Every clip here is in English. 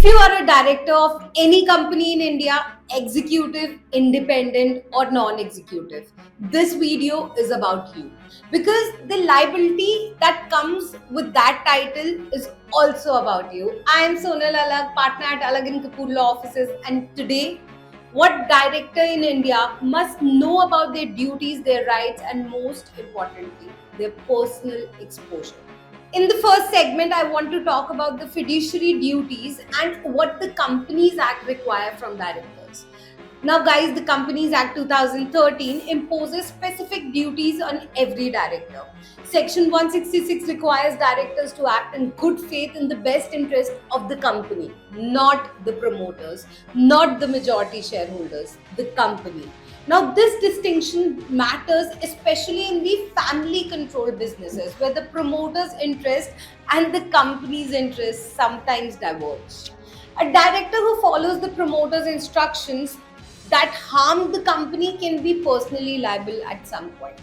you are a director of any company in India, executive, independent, or non executive, this video is about you because the liability that comes with that title is also about you. I am Sonal Alag, partner at Alag and Kapoor Law Offices, and today, what director in India must know about their duties, their rights, and most importantly, their personal exposure. In the first segment, I want to talk about the fiduciary duties and what the Companies Act require from directors. Now, guys, the Companies Act 2013 imposes specific duties on every director. Section 166 requires directors to act in good faith in the best interest of the company, not the promoters, not the majority shareholders, the company. Now, this distinction matters especially in the family controlled businesses where the promoter's interest and the company's interest sometimes diverge. A director who follows the promoter's instructions that harm the company can be personally liable at some point.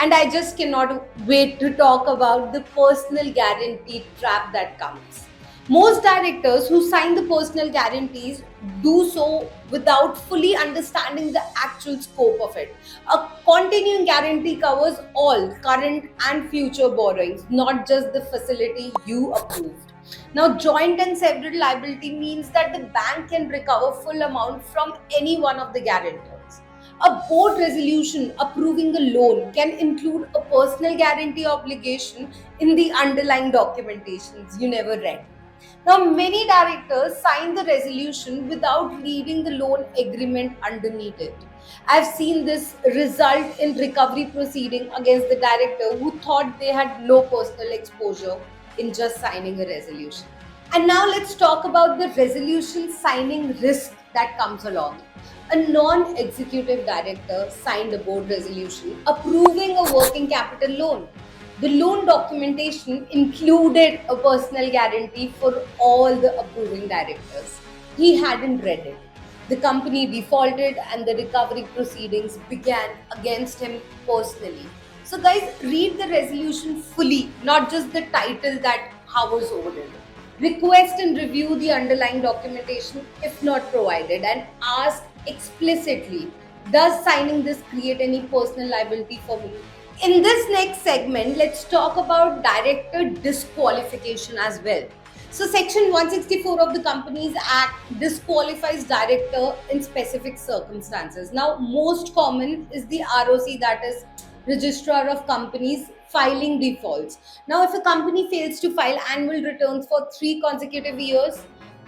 And I just cannot wait to talk about the personal guarantee trap that comes. Most directors who sign the personal guarantees do so without fully understanding the actual scope of it. A continuing guarantee covers all current and future borrowings, not just the facility you approved. Now, joint and several liability means that the bank can recover full amount from any one of the guarantors. A board resolution approving a loan can include a personal guarantee obligation in the underlying documentations you never read. Now, many directors sign the resolution without reading the loan agreement underneath it. I've seen this result in recovery proceeding against the director who thought they had no personal exposure in just signing a resolution. And now let's talk about the resolution signing risk that comes along. A non executive director signed a board resolution approving a working capital loan. The loan documentation included a personal guarantee for all the approving directors. He hadn't read it. The company defaulted and the recovery proceedings began against him personally. So, guys, read the resolution fully, not just the title that hovers over it. Request and review the underlying documentation if not provided and ask explicitly, does signing this create any personal liability for me? In this next segment, let's talk about director disqualification as well. So, Section 164 of the Companies Act disqualifies director in specific circumstances. Now, most common is the ROC, that is Registrar of Companies filing defaults. Now, if a company fails to file annual returns for 3 consecutive years,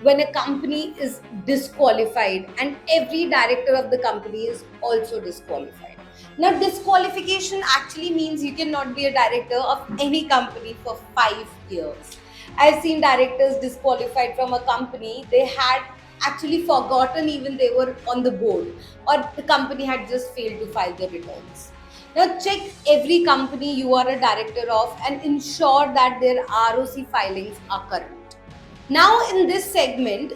when a company is disqualified, and every director of the company is also disqualified. Now, disqualification actually means you cannot be a director of any company for 5 years. I've seen directors disqualified from a company they had actually forgotten even they were on the board, or the company had just failed to file the returns. Now, check every company you are a director of and ensure that their ROC filings are current. Now, in this segment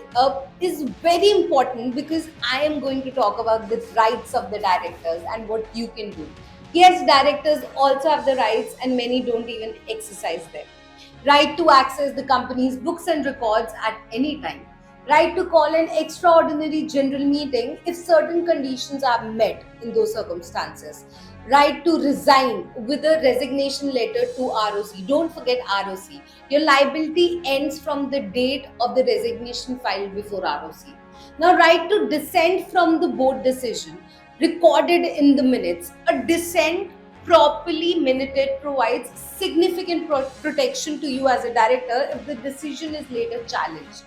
is very important because I am going to talk about the rights of the directors and what you can do. Yes, directors also have the rights and many don't even exercise them. Right to access the company's books and records at any time. Right to call an extraordinary general meeting if certain conditions are met in those circumstances. Right to resign with a resignation letter to ROC. Don't forget ROC. Your liability ends from the date of the resignation filed before ROC. Now, right to dissent from the board decision recorded in the minutes. A dissent properly minuted provides significant protection to you as a director if the decision is later challenged.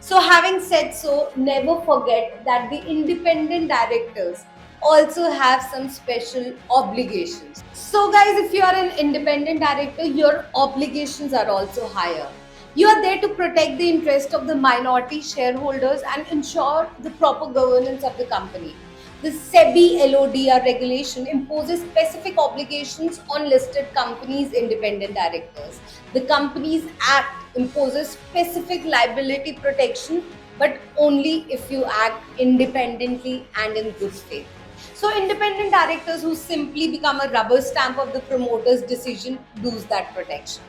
So, having said so, never forget that the independent directors also have some special obligations. So, guys, if you are an independent director, your obligations are also higher. You are there to protect the interest of the minority shareholders and ensure the proper governance of the company. The SEBI LODR regulation imposes specific obligations on listed companies' independent directors. The Companies Act imposes specific liability protection, but only if you act independently and in good faith. So, independent directors who simply become a rubber stamp of the promoter's decision lose that protection.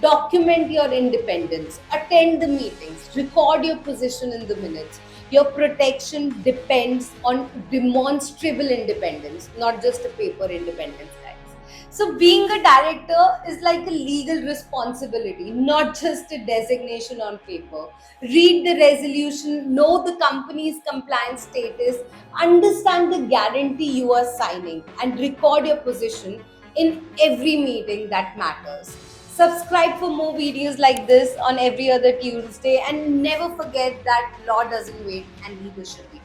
Document your independence, attend the meetings, record your position in the minutes. Your protection depends on demonstrable independence, not just a paper independence, guys. So, being a director is like a legal responsibility, not just a designation on paper. Read the resolution, know the company's compliance status, understand the guarantee you are signing, and record your position in every meeting that matters. Subscribe for more videos like this on every other Tuesday, and never forget that law doesn't wait and neither should we.